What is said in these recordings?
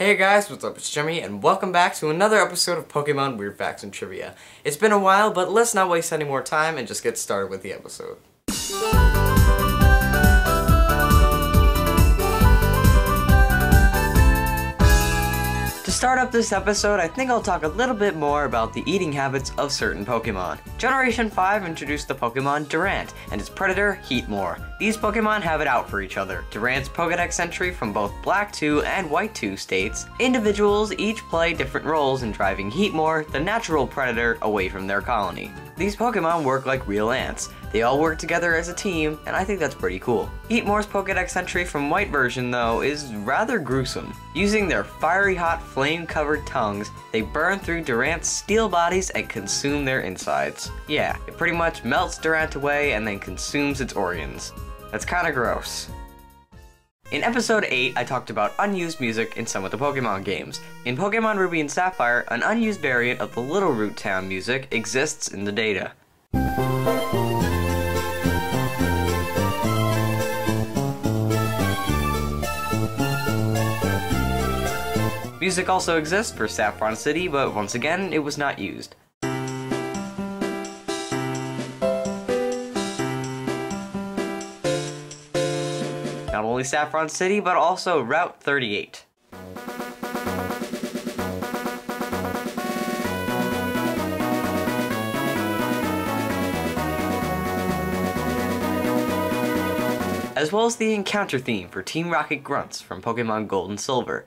Hey guys, what's up? It's Jimmy, and welcome back to another episode of Pokemon Weird Facts and Trivia. It's been a while, but let's not waste any more time and just get started with the episode. To start up this episode, I think I'll talk a little bit more about the eating habits of certain Pokemon. Generation 5 introduced the Pokemon Durant and its predator, Heatmor. These Pokemon have it out for each other. Durant's Pokedex entry from both Black 2 and White 2 states, individuals each play different roles in driving Heatmor, the natural predator, away from their colony. These Pokemon work like real ants. They all work together as a team, and I think that's pretty cool. Heatmor's Pokedex entry from White version, though, is rather gruesome. Using their fiery hot flame-covered tongues, they burn through Durant's steel bodies and consume their insides. Yeah, it pretty much melts Durant away and then consumes its organs. That's kinda gross. In episode 8, I talked about unused music in some of the Pokemon games. In Pokemon Ruby and Sapphire, an unused variant of the Little Root Town music exists in the data. Music also exists for Saffron City, but once again, it was not used. Not only Saffron City, but also Route 38. As well as the encounter theme for Team Rocket Grunts from Pokemon Gold and Silver.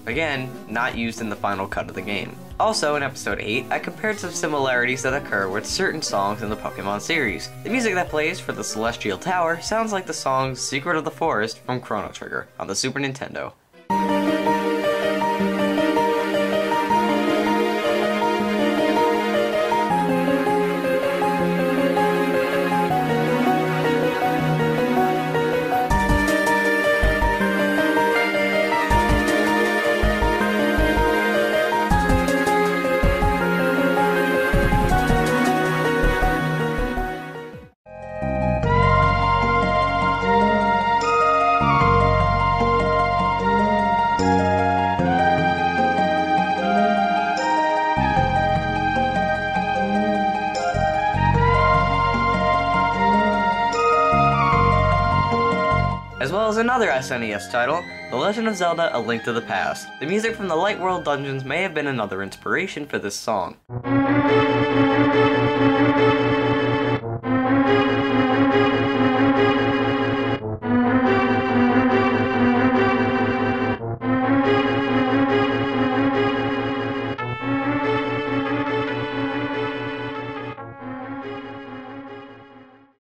Again, not used in the final cut of the game. Also, in episode 8, I compared some similarities that occur with certain songs in the Pokemon series. The music that plays for the Celestial Tower sounds like the song Secret of the Forest from Chrono Trigger on the Super Nintendo. As well as another SNES title, The Legend of Zelda: A Link to the Past. The music from the Light World dungeons may have been another inspiration for this song.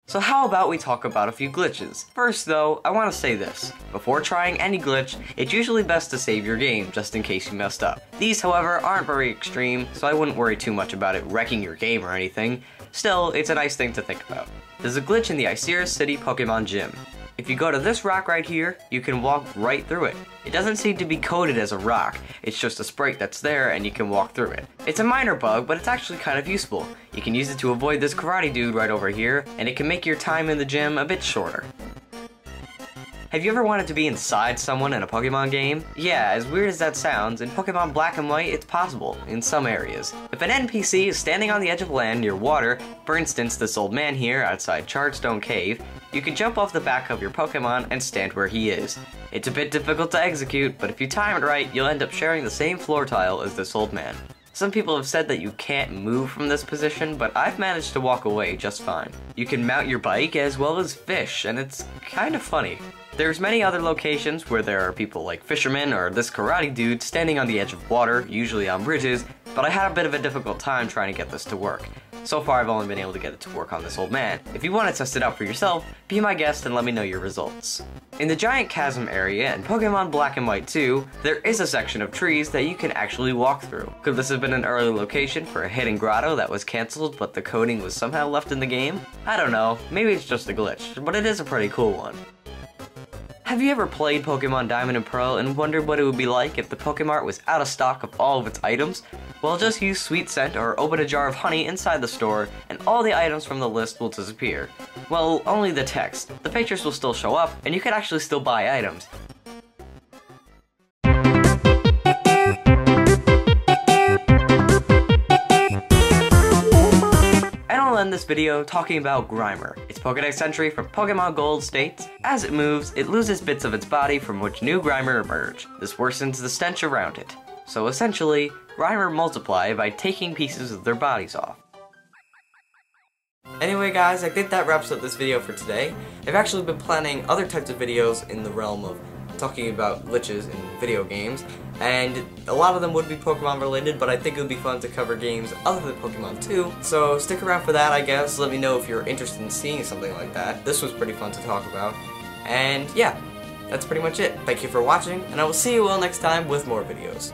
So how about we talk about a few glitches? First though, I want to say this. Before trying any glitch, it's usually best to save your game just in case you messed up. These, however, aren't very extreme, so I wouldn't worry too much about it wrecking your game or anything. Still, it's a nice thing to think about. There's a glitch in the Icera City Pokemon Gym. If you go to this rock right here, you can walk right through it. It doesn't seem to be coded as a rock, it's just a sprite that's there and you can walk through it. It's a minor bug, but it's actually kind of useful. You can use it to avoid this karate dude right over here, and it can make your time in the gym a bit shorter. Have you ever wanted to be inside someone in a Pokemon game? Yeah, as weird as that sounds, in Pokemon Black and White it's possible, in some areas. If an NPC is standing on the edge of land near water, for instance this old man here outside Chargestone Cave, you can jump off the back of your Pokemon and stand where he is. It's a bit difficult to execute, but if you time it right, you'll end up sharing the same floor tile as this old man. Some people have said that you can't move from this position, but I've managed to walk away just fine. You can mount your bike as well as fish, and it's kind of funny. There's many other locations where there are people like fishermen or this karate dude standing on the edge of water, usually on bridges, but I had a bit of a difficult time trying to get this to work. So far I've only been able to get it to work on this old man. If you want to test it out for yourself, be my guest and let me know your results. In the Giant Chasm area in Pokemon Black and White 2, there is a section of trees that you can actually walk through. Could this have been an early location for a hidden grotto that was cancelled but the coding was somehow left in the game? I don't know, maybe it's just a glitch, but it is a pretty cool one. Have you ever played Pokemon Diamond and Pearl and wondered what it would be like if the Pokemart was out of stock of all of its items? Well, just use Sweet Scent or open a jar of honey inside the store, and all the items from the list will disappear. Well, only the text. The pictures will still show up, and you can actually still buy items. I'll end this video talking about Grimer. Its Pokedex entry from Pokemon Gold states, as it moves, it loses bits of its body from which new Grimer emerge. This worsens the stench around it. So essentially, Grimer multiply by taking pieces of their bodies off. Anyway guys, I think that wraps up this video for today. I've actually been planning other types of videos in the realm of talking about glitches in video games, and a lot of them would be Pokemon related, but I think it would be fun to cover games other than Pokemon too, so stick around for that I guess. Let me know if you're interested in seeing something like that. This was pretty fun to talk about, and yeah, that's pretty much it. Thank you for watching, and I will see you all next time with more videos.